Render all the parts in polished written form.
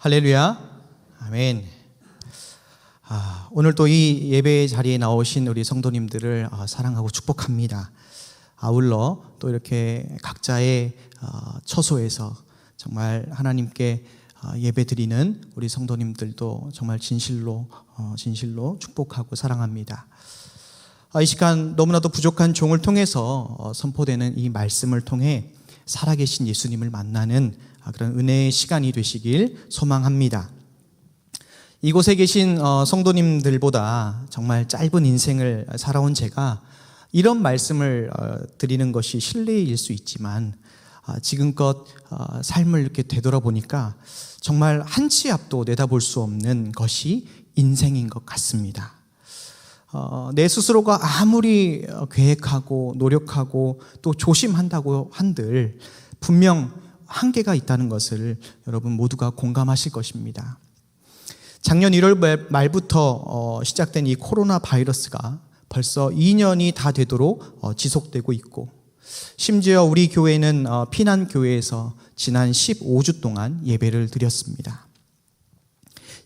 할렐루야. 아멘. 오늘 또 이 예배 자리에 나오신 우리 성도님들을 사랑하고 축복합니다. 아울러 또 이렇게 각자의 처소에서 정말 하나님께 예배 드리는 우리 성도님들도 정말 진실로 축복하고 사랑합니다. 이 시간 너무나도 부족한 종을 통해서 선포되는 이 말씀을 통해 살아계신 예수님을 만나는 그런 은혜의 시간이 되시길 소망합니다. 이곳에 계신 성도님들보다 정말 짧은 인생을 살아온 제가 이런 말씀을 드리는 것이 실례일 수 있지만 지금껏 삶을 이렇게 되돌아보니까 정말 한 치 앞도 내다볼 수 없는 것이 인생인 것 같습니다. 내 스스로가 아무리 계획하고 노력하고 또 조심한다고 한들 분명 한계가 있다는 것을 여러분 모두가 공감하실 것입니다. 작년 1월 말부터 시작된 이 코로나 바이러스가 벌써 2년이 다 되도록 지속되고 있고, 심지어 우리 교회는 피난교회에서 지난 15주 동안 예배를 드렸습니다.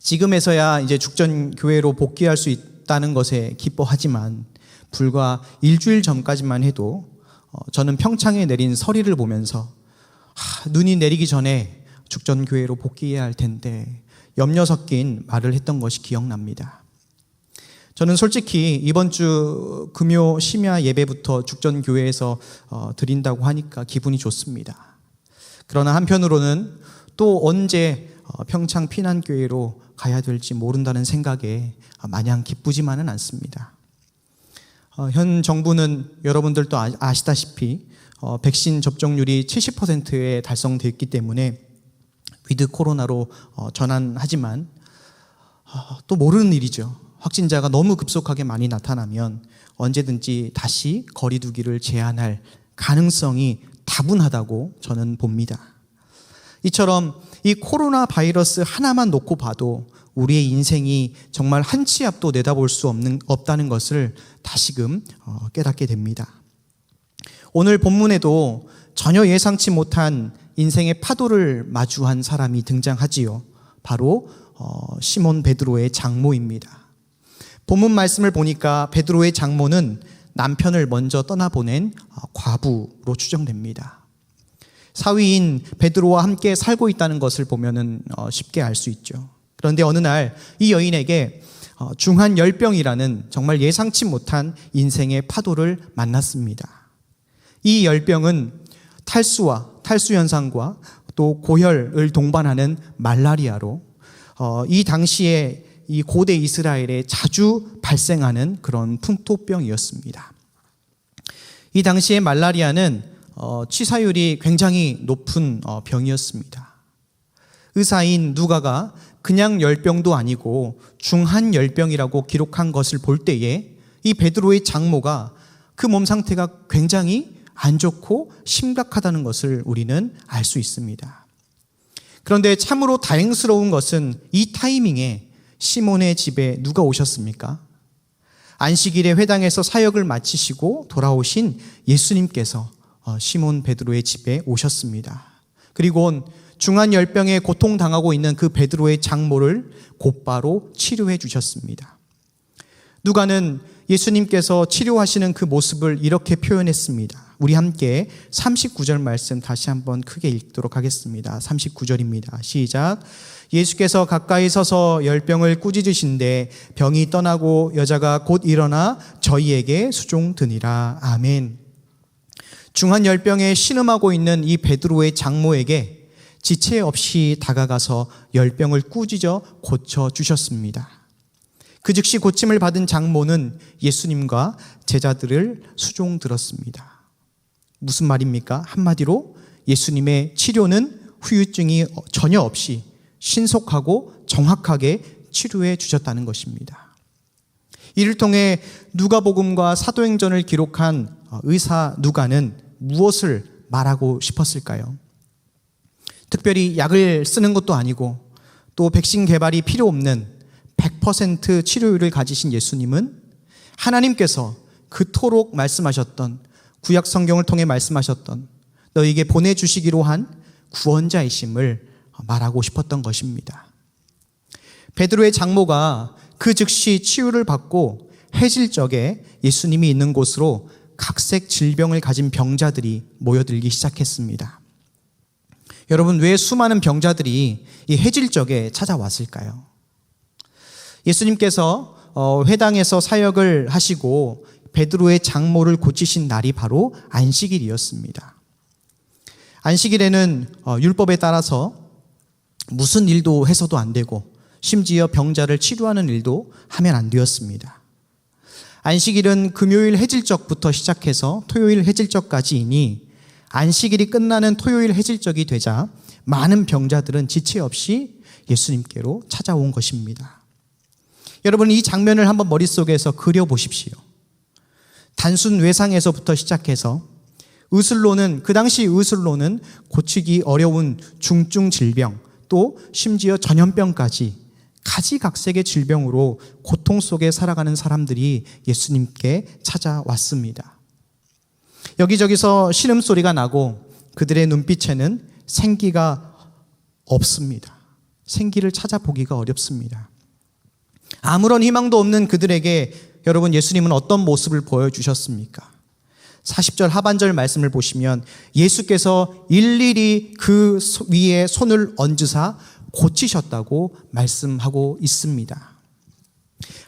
지금에서야 이제 죽전교회로 복귀할 수 있다는 것에 기뻐하지만 불과 일주일 전까지만 해도 저는 평창에 내린 서리를 보면서 눈이 내리기 전에 죽전교회로 복귀해야 할 텐데 염려 섞인 말을 했던 것이 기억납니다. 저는 솔직히 이번 주 금요 심야 예배부터 죽전교회에서 드린다고 하니까 기분이 좋습니다. 그러나 한편으로는 또 언제 평창 피난교회로 가야 될지 모른다는 생각에 마냥 기쁘지만은 않습니다. 현 정부는 여러분들도 아시다시피 백신 접종률이 70%에 달성되었기 때문에 위드 코로나로 전환하지만 또 모르는 일이죠. 확진자가 너무 급속하게 많이 나타나면 언제든지 다시 거리 두기를 제한할 가능성이 다분하다고 저는 봅니다. 이처럼 이 코로나 바이러스 하나만 놓고 봐도 우리의 인생이 정말 한 치 앞도 내다볼 수 없다는 것을 다시금 깨닫게 됩니다. 오늘 본문에도 전혀 예상치 못한 인생의 파도를 마주한 사람이 등장하지요. 바로 시몬 베드로의 장모입니다. 본문 말씀을 보니까 베드로의 장모는 남편을 먼저 떠나보낸 과부로 추정됩니다. 사위인 베드로와 함께 살고 있다는 것을 보면은 쉽게 알 수 있죠. 그런데 어느 날 이 여인에게 중한 열병이라는 정말 예상치 못한 인생의 파도를 만났습니다. 이 열병은 탈수 현상과 또 고혈을 동반하는 말라리아로 이 당시에 이 고대 이스라엘에 자주 발생하는 그런 풍토병이었습니다. 이 당시에 말라리아는 치사율이 굉장히 높은 병이었습니다. 의사인 누가가 그냥 열병도 아니고 중한 열병이라고 기록한 것을 볼 때에 이 베드로의 장모가 그 몸 상태가 굉장히 안 좋고 심각하다는 것을 우리는 알 수 있습니다. 그런데 참으로 다행스러운 것은 이 타이밍에 시몬의 집에 누가 오셨습니까? 안식일에 회당에서 사역을 마치시고 돌아오신 예수님께서 시몬 베드로의 집에 오셨습니다. 그리고 중한 열병에 고통당하고 있는 그 베드로의 장모를 곧바로 치료해 주셨습니다. 누가는 예수님께서 치료하시는 그 모습을 이렇게 표현했습니다. 우리 함께 39절 말씀 다시 한번 크게 읽도록 하겠습니다. 39절입니다. 시작. 예수께서 가까이 서서 열병을 꾸짖으신데 병이 떠나고 여자가 곧 일어나 저희에게 수종드니라. 아멘. 중한 열병에 신음하고 있는 이 베드로의 장모에게 지체 없이 다가가서 열병을 꾸짖어 고쳐주셨습니다. 그 즉시 고침을 받은 장모는 예수님과 제자들을 수종들었습니다. 무슨 말입니까? 한마디로 예수님의 치료는 후유증이 전혀 없이 신속하고 정확하게 치료해 주셨다는 것입니다. 이를 통해 누가복음과 사도행전을 기록한 의사 누가는 무엇을 말하고 싶었을까요? 특별히 약을 쓰는 것도 아니고 또 백신 개발이 필요 없는 100% 치료율을 가지신 예수님은 하나님께서 그토록 말씀하셨던 구약 성경을 통해 말씀하셨던 너에게 보내주시기로 한 구원자이심을 말하고 싶었던 것입니다. 베드로의 장모가 그 즉시 치유를 받고 해질 적에 예수님이 있는 곳으로 각색 질병을 가진 병자들이 모여들기 시작했습니다. 여러분, 왜 수많은 병자들이 이 해질 적에 찾아왔을까요? 예수님께서 회당에서 사역을 하시고 베드로의 장모를 고치신 날이 바로 안식일이었습니다. 안식일에는 율법에 따라서 무슨 일도 해서도 안 되고 심지어 병자를 치료하는 일도 하면 안 되었습니다. 안식일은 금요일 해질적부터 시작해서 토요일 해질적까지이니 안식일이 끝나는 토요일 해질적이 되자 많은 병자들은 지체 없이 예수님께로 찾아온 것입니다. 여러분, 이 장면을 한번 머릿속에서 그려보십시오. 단순 외상에서부터 시작해서 그 당시 의술로는 고치기 어려운 중증 질병, 또 심지어 전염병까지 가지각색의 질병으로 고통 속에 살아가는 사람들이 예수님께 찾아왔습니다. 여기저기서 신음소리가 나고 그들의 눈빛에는 생기가 없습니다. 생기를 찾아보기가 어렵습니다. 아무런 희망도 없는 그들에게 여러분, 예수님은 어떤 모습을 보여주셨습니까? 40절 하반절 말씀을 보시면 예수께서 일일이 그 위에 손을 얹으사 고치셨다고 말씀하고 있습니다.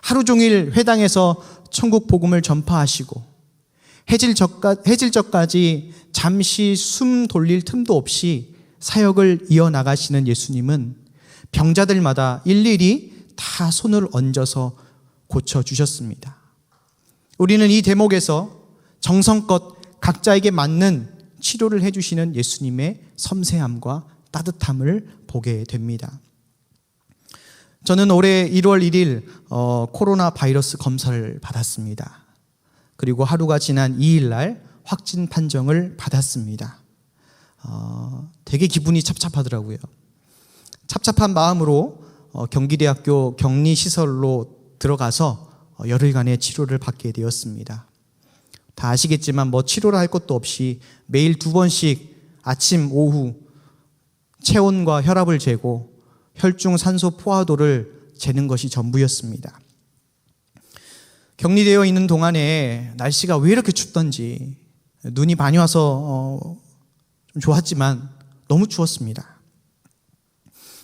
하루 종일 회당에서 천국 복음을 전파하시고 해질적까지 잠시 숨 돌릴 틈도 없이 사역을 이어나가시는 예수님은 병자들마다 일일이 다 손을 얹어서 고쳐주셨습니다. 우리는 이 대목에서 정성껏 각자에게 맞는 치료를 해주시는 예수님의 섬세함과 따뜻함을 보게 됩니다. 저는 올해 1월 1일 코로나 바이러스 검사를 받았습니다. 그리고 하루가 지난 2일 날 확진 판정을 받았습니다. 되게 기분이 찹찹하더라고요. 찹찹한 마음으로 경기대학교 격리시설로 들어가서 열흘간의 치료를 받게 되었습니다. 다 아시겠지만 치료를 할 것도 없이 매일 2번씩 아침, 오후 체온과 혈압을 재고 혈중 산소 포화도를 재는 것이 전부였습니다. 격리되어 있는 동안에 날씨가 왜 이렇게 춥던지 눈이 많이 와서 좀 좋았지만 너무 추웠습니다.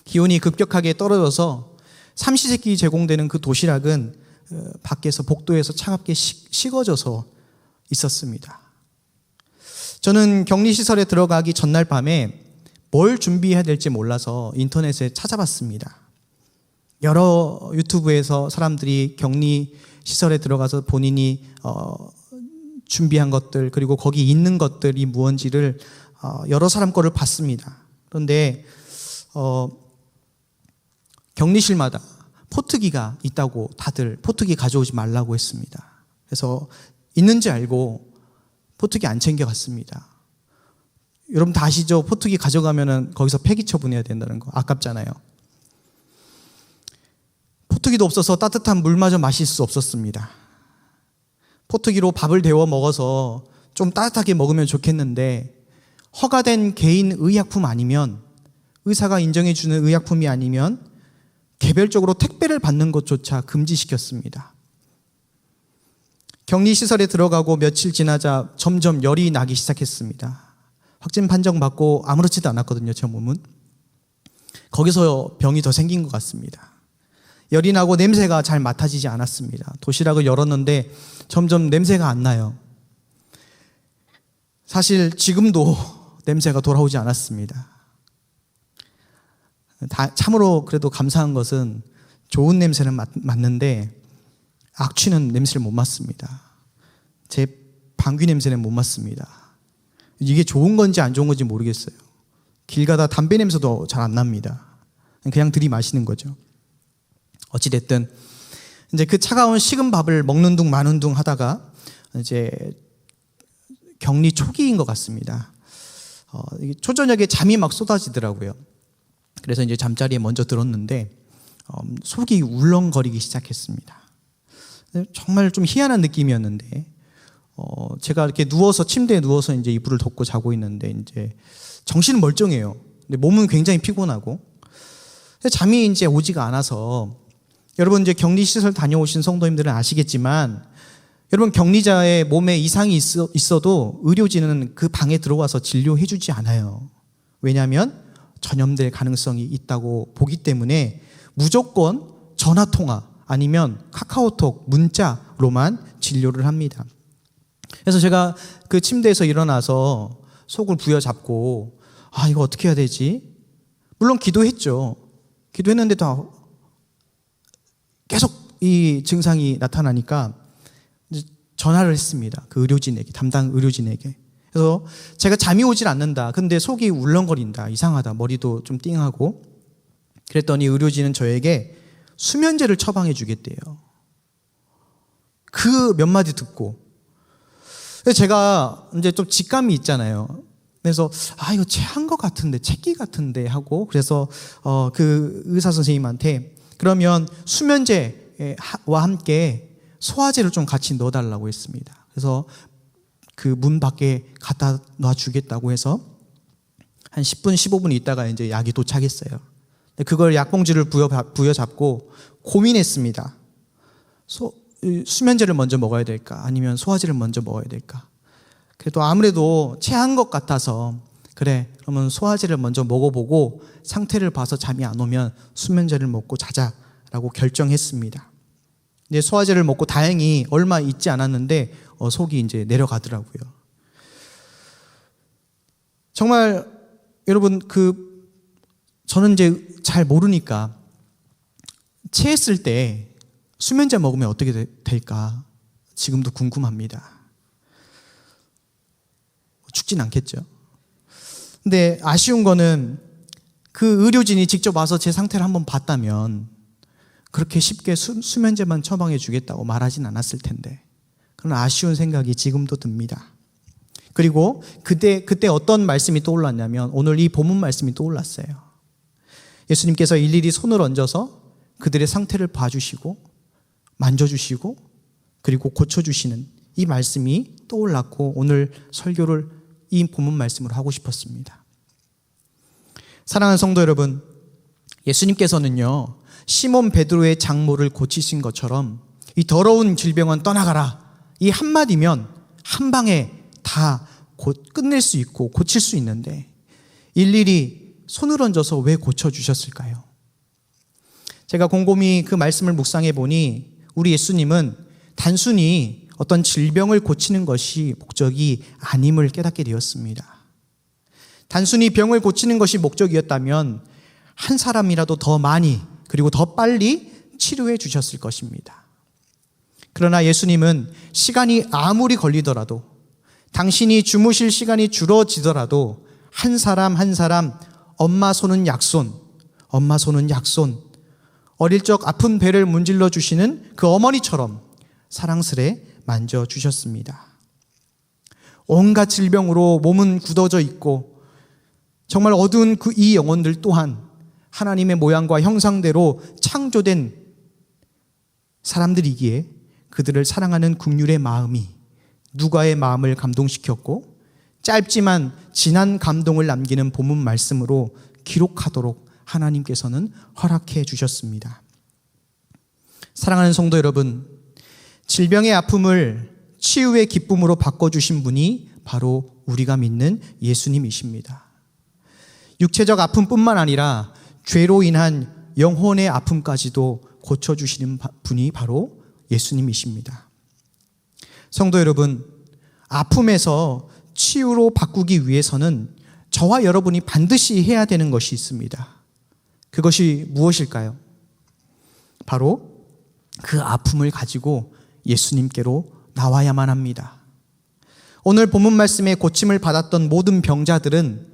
기온이 급격하게 떨어져서 삼시세끼 제공되는 그 도시락은 밖에서 복도에서 차갑게 식어져서 있었습니다. 저는 격리시설에 들어가기 전날 밤에 뭘 준비해야 될지 몰라서 인터넷에 찾아봤습니다. 여러 유튜브에서 사람들이 격리시설에 들어가서 본인이 준비한 것들, 그리고 거기 있는 것들이 무언지를 여러 사람 거를 봤습니다. 그런데 격리실마다 포트기가 있다고 다들 포트기 가져오지 말라고 했습니다. 그래서 있는지 알고 포트기 안 챙겨갔습니다. 여러분 다 아시죠? 포트기 가져가면은 거기서 폐기 처분해야 된다는 거. 아깝잖아요. 포트기도 없어서 따뜻한 물마저 마실 수 없었습니다. 포트기로 밥을 데워 먹어서 좀 따뜻하게 먹으면 좋겠는데 허가된 개인 의약품 아니면, 의사가 인정해주는 의약품이 아니면 개별적으로 택배를 받는 것조차 금지시켰습니다. 격리시설에 들어가고 며칠 지나자 점점 열이 나기 시작했습니다. 확진 판정 받고 아무렇지도 않았거든요, 제 몸은. 거기서 병이 더 생긴 것 같습니다. 열이 나고 냄새가 잘 맡아지지 않았습니다. 도시락을 열었는데 점점 냄새가 안 나요. 사실 지금도 냄새가 돌아오지 않았습니다. 참으로 그래도 감사한 것은 좋은 냄새는 맡는데 악취는 냄새를 못 맡습니다. 제 방귀 냄새는 못 맡습니다. 이게 좋은 건지 안 좋은 건지 모르겠어요. 길 가다 담배 냄새도 잘 안 납니다. 그냥 들이마시는 거죠. 어찌됐든 이제 그 차가운 식은 밥을 먹는 둥 마는 둥 하다가 이제 격리 초기인 것 같습니다. 초저녁에 잠이 막 쏟아지더라고요. 그래서 이제 잠자리에 먼저 들었는데 속이 울렁거리기 시작했습니다. 정말 좀 희한한 느낌이었는데 제가 이렇게 침대에 누워서 이제 이불을 덮고 자고 있는데 이제 정신은 멀쩡해요. 근데 몸은 굉장히 피곤하고 잠이 이제 오지가 않아서, 여러분 이제 격리시설 다녀오신 성도님들은 아시겠지만, 여러분 격리자의 몸에 이상이 있어도 의료진은 그 방에 들어와서 진료해 주지 않아요. 왜냐하면 전염될 가능성이 있다고 보기 때문에 무조건 전화통화 아니면 카카오톡, 문자로만 진료를 합니다. 그래서 제가 그 침대에서 일어나서 속을 부여잡고 이거 어떻게 해야 되지? 물론 기도했죠. 기도했는데도 계속 이 증상이 나타나니까 전화를 했습니다. 그 의료진에게, 담당 의료진에게. 그래서 제가 잠이 오질 않는다. 근데 속이 울렁거린다. 이상하다. 머리도 좀 띵하고. 그랬더니 의료진은 저에게 수면제를 처방해 주겠대요. 그 몇 마디 듣고. 제가 이제 좀 직감이 있잖아요. 그래서 이거 체한 것 같은데, 체기 같은데 하고, 그래서 그 의사 선생님한테 그러면 수면제와 함께 소화제를 좀 같이 넣어달라고 했습니다. 그래서 그 문 밖에 갖다 놔주겠다고 해서 한 10분, 15분 있다가 이제 약이 도착했어요. 그걸 약봉지를 부여잡고 고민했습니다. 수면제를 먼저 먹어야 될까? 아니면 소화제를 먼저 먹어야 될까? 그래도 아무래도 체한 것 같아서, 그래, 그러면 소화제를 먼저 먹어보고 상태를 봐서 잠이 안 오면 수면제를 먹고 자자라고 결정했습니다. 이제 소화제를 먹고 다행히 얼마 있지 않았는데 속이 이제 내려가더라고요. 정말 여러분 저는 이제 잘 모르니까 체했을 때 수면제 먹으면 어떻게 될까 지금도 궁금합니다. 죽진 않겠죠. 근데 아쉬운 거는 그 의료진이 직접 와서 제 상태를 한번 봤다면 그렇게 쉽게 수면제만 처방해 주겠다고 말하진 않았을 텐데, 그런 아쉬운 생각이 지금도 듭니다. 그리고 그때 어떤 말씀이 떠올랐냐면 오늘 이 본문 말씀이 떠올랐어요. 예수님께서 일일이 손을 얹어서 그들의 상태를 봐주시고 만져주시고 그리고 고쳐주시는 이 말씀이 떠올랐고 오늘 설교를 이 본문 말씀으로 하고 싶었습니다. 사랑하는 성도 여러분, 예수님께서는요 시몬 베드로의 장모를 고치신 것처럼 이 더러운 질병은 떠나가라, 이 한마디면 한 방에 다 끝낼 수 있고 고칠 수 있는데 일일이 손을 얹어서 왜 고쳐주셨을까요? 제가 곰곰이 그 말씀을 묵상해 보니 우리 예수님은 단순히 어떤 질병을 고치는 것이 목적이 아님을 깨닫게 되었습니다. 단순히 병을 고치는 것이 목적이었다면 한 사람이라도 더 많이 그리고 더 빨리 치료해 주셨을 것입니다. 그러나 예수님은 시간이 아무리 걸리더라도, 당신이 주무실 시간이 줄어지더라도 한 사람 한 사람 엄마 손은 약손, 엄마 손은 약손, 어릴 적 아픈 배를 문질러 주시는 그 어머니처럼 사랑스레 만져주셨습니다. 온갖 질병으로 몸은 굳어져 있고 정말 어두운 이 영혼들 또한 하나님의 모양과 형상대로 창조된 사람들이기에 그들을 사랑하는 긍휼의 마음이 누가의 마음을 감동시켰고 짧지만 진한 감동을 남기는 본문 말씀으로 기록하도록 하나님께서는 허락해 주셨습니다. 사랑하는 성도 여러분, 질병의 아픔을 치유의 기쁨으로 바꿔주신 분이 바로 우리가 믿는 예수님이십니다. 육체적 아픔뿐만 아니라 죄로 인한 영혼의 아픔까지도 고쳐주시는 분이 바로 예수님이십니다. 성도 여러분, 아픔에서 치유로 바꾸기 위해서는 저와 여러분이 반드시 해야 되는 것이 있습니다. 그것이 무엇일까요? 바로 그 아픔을 가지고 예수님께로 나와야만 합니다. 오늘 본문 말씀에 고침을 받았던 모든 병자들은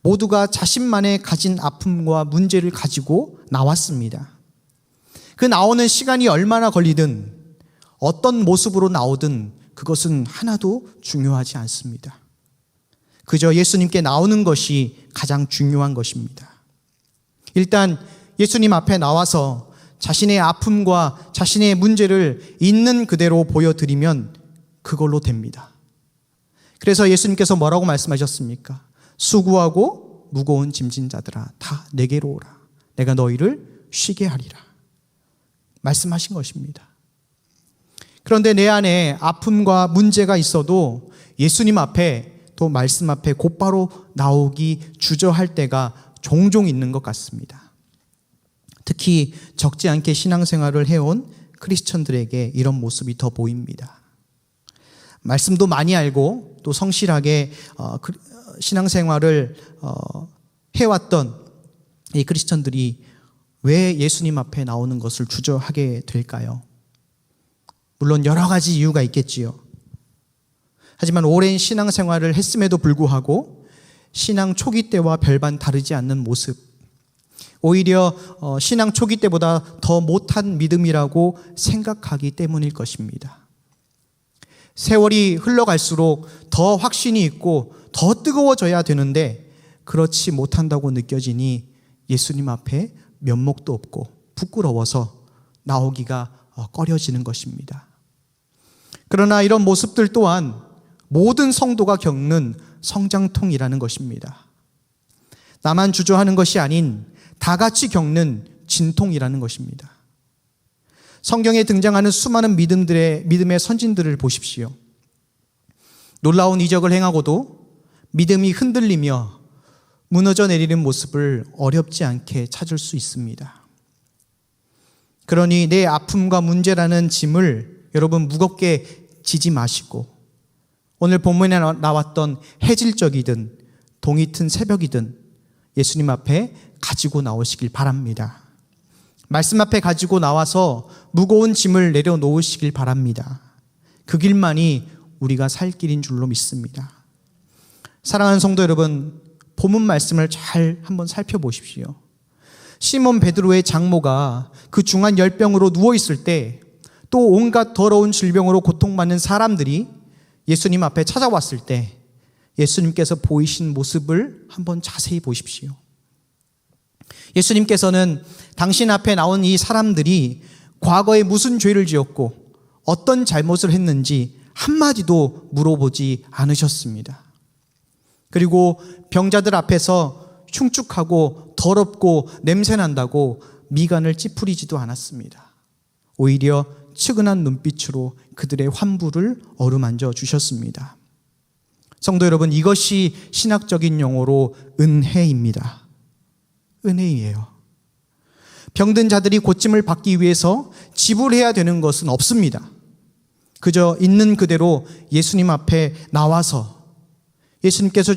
모두가 자신만의 가진 아픔과 문제를 가지고 나왔습니다. 그 나오는 시간이 얼마나 걸리든 어떤 모습으로 나오든 그것은 하나도 중요하지 않습니다. 그저 예수님께 나오는 것이 가장 중요한 것입니다. 일단 예수님 앞에 나와서 자신의 아픔과 자신의 문제를 있는 그대로 보여드리면 그걸로 됩니다. 그래서 예수님께서 뭐라고 말씀하셨습니까? 수고하고 무거운 짐진 자들아 다 내게로 오라. 내가 너희를 쉬게 하리라. 말씀하신 것입니다. 그런데 내 안에 아픔과 문제가 있어도 예수님 앞에 또 말씀 앞에 곧바로 나오기 주저할 때가 종종 있는 것 같습니다. 특히 적지 않게 신앙생활을 해온 크리스천들에게 이런 모습이 더 보입니다. 말씀도 많이 알고 또 성실하게 신앙생활을 해왔던 이 크리스천들이 왜 예수님 앞에 나오는 것을 주저하게 될까요? 물론 여러 가지 이유가 있겠지요. 하지만 오랜 신앙생활을 했음에도 불구하고 신앙 초기 때와 별반 다르지 않는 모습, 오히려 신앙 초기 때보다 더 못한 믿음이라고 생각하기 때문일 것입니다. 세월이 흘러갈수록 더 확신이 있고 더 뜨거워져야 되는데 그렇지 못한다고 느껴지니 예수님 앞에 면목도 없고 부끄러워서 나오기가 꺼려지는 것입니다. 그러나 이런 모습들 또한 모든 성도가 겪는 성장통이라는 것입니다. 나만 주저하는 것이 아닌 다 같이 겪는 진통이라는 것입니다. 성경에 등장하는 수많은 믿음의 선진들을 보십시오. 놀라운 이적을 행하고도 믿음이 흔들리며 무너져 내리는 모습을 어렵지 않게 찾을 수 있습니다. 그러니 내 아픔과 문제라는 짐을 여러분 무겁게 지지 마시고 오늘 본문에 나왔던 해질적이든 동이 튼 새벽이든 예수님 앞에 가지고 나오시길 바랍니다. 말씀 앞에 가지고 나와서 무거운 짐을 내려놓으시길 바랍니다. 그 길만이 우리가 살 길인 줄로 믿습니다. 사랑하는 성도 여러분, 본문 말씀을 잘 한번 살펴보십시오. 시몬 베드로의 장모가 그 중한 열병으로 누워있을 때 또 온갖 더러운 질병으로 고통받는 사람들이 예수님 앞에 찾아왔을 때 예수님께서 보이신 모습을 한번 자세히 보십시오. 예수님께서는 당신 앞에 나온 이 사람들이 과거에 무슨 죄를 지었고 어떤 잘못을 했는지 한마디도 물어보지 않으셨습니다. 그리고 병자들 앞에서 흉측하고 더럽고 냄새난다고 미간을 찌푸리지도 않았습니다. 오히려 측은한 눈빛으로 그들의 환부를 어루만져 주셨습니다. 성도 여러분, 이것이 신학적인 용어로 은혜입니다. 은혜이에요. 병든 자들이 고침을 받기 위해서 지불해야 되는 것은 없습니다. 그저 있는 그대로 예수님 앞에 나와서 예수님께서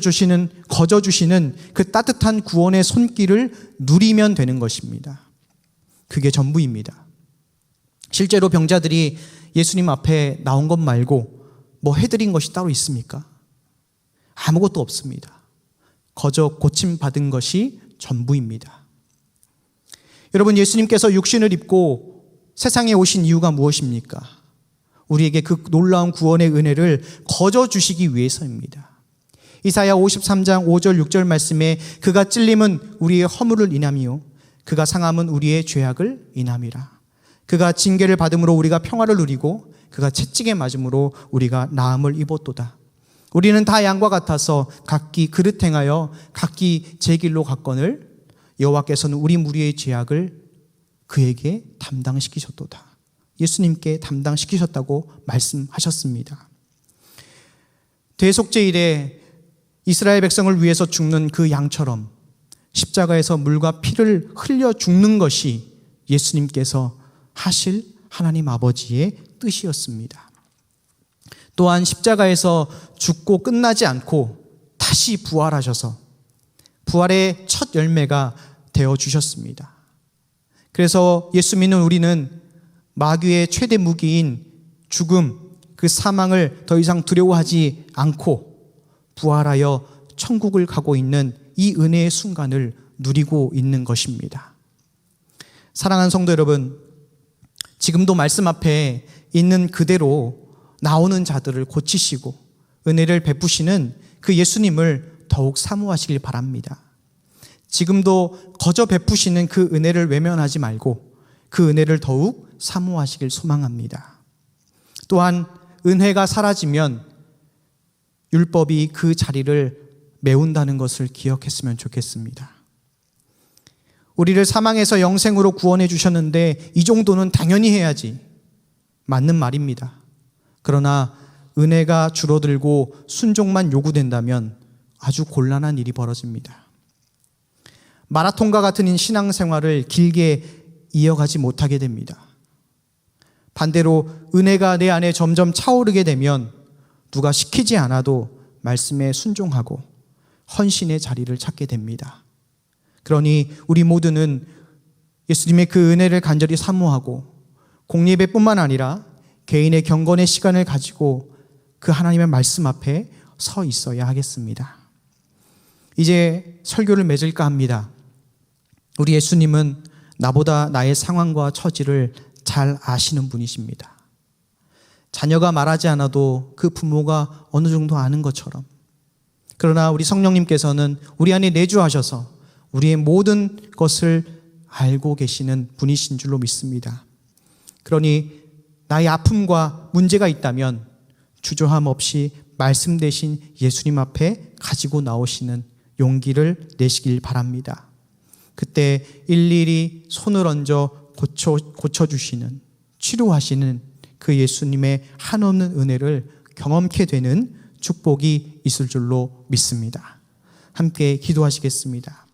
거저 주시는 그 따뜻한 구원의 손길을 누리면 되는 것입니다. 그게 전부입니다. 실제로 병자들이 예수님 앞에 나온 것 말고 뭐 해드린 것이 따로 있습니까? 아무것도 없습니다. 거저 고침받은 것이 전부입니다. 여러분, 예수님께서 육신을 입고 세상에 오신 이유가 무엇입니까? 우리에게 그 놀라운 구원의 은혜를 거저 주시기 위해서입니다. 이사야 53장 5절 6절 말씀에 그가 찔림은 우리의 허물을 인함이요 그가 상함은 우리의 죄악을 인함이라. 그가 징계를 받음으로 우리가 평화를 누리고 그가 채찍에 맞음으로 우리가 나음을 입었도다. 우리는 다 양과 같아서 각기 그릇 행하여 각기 제 길로 갔거늘 여호와께서는 우리 무리의 죄악을 그에게 담당시키셨도다. 예수님께 담당시키셨다고 말씀하셨습니다. 대속죄일에 이스라엘 백성을 위해서 죽는 그 양처럼 십자가에서 물과 피를 흘려 죽는 것이 예수님께서 하실 하나님 아버지의 뜻이었습니다. 또한 십자가에서 죽고 끝나지 않고 다시 부활하셔서 부활의 첫 열매가 되어주셨습니다. 그래서 예수 믿는 우리는 마귀의 최대 무기인 죽음, 그 사망을 더 이상 두려워하지 않고 부활하여 천국을 가고 있는 이 은혜의 순간을 누리고 있는 것입니다. 사랑하는 성도 여러분, 지금도 말씀 앞에 있는 그대로 나오는 자들을 고치시고 은혜를 베푸시는 그 예수님을 더욱 사모하시길 바랍니다. 지금도 거저 베푸시는 그 은혜를 외면하지 말고 그 은혜를 더욱 사모하시길 소망합니다. 또한 은혜가 사라지면 율법이 그 자리를 메운다는 것을 기억했으면 좋겠습니다. 우리를 사망에서 영생으로 구원해 주셨는데 이 정도는 당연히 해야지. 맞는 말입니다. 그러나 은혜가 줄어들고 순종만 요구된다면 아주 곤란한 일이 벌어집니다. 마라톤과 같은 신앙생활을 길게 이어가지 못하게 됩니다. 반대로 은혜가 내 안에 점점 차오르게 되면 누가 시키지 않아도 말씀에 순종하고 헌신의 자리를 찾게 됩니다. 그러니 우리 모두는 예수님의 그 은혜를 간절히 사모하고 공예배뿐만 아니라 개인의 경건의 시간을 가지고 그 하나님의 말씀 앞에 서 있어야 하겠습니다. 이제 설교를 맺을까 합니다. 우리 예수님은 나보다 나의 상황과 처지를 잘 아시는 분이십니다. 자녀가 말하지 않아도 그 부모가 어느 정도 아는 것처럼, 그러나 우리 성령님께서는 우리 안에 내주하셔서 우리의 모든 것을 알고 계시는 분이신 줄로 믿습니다. 그러니 나의 아픔과 문제가 있다면 주저함 없이 말씀 대신 예수님 앞에 가지고 나오시는 용기를 내시길 바랍니다. 그때 일일이 손을 얹어 고쳐주시는, 치료하시는 그 예수님의 한없는 은혜를 경험케 되는 축복이 있을 줄로 믿습니다. 함께 기도하시겠습니다.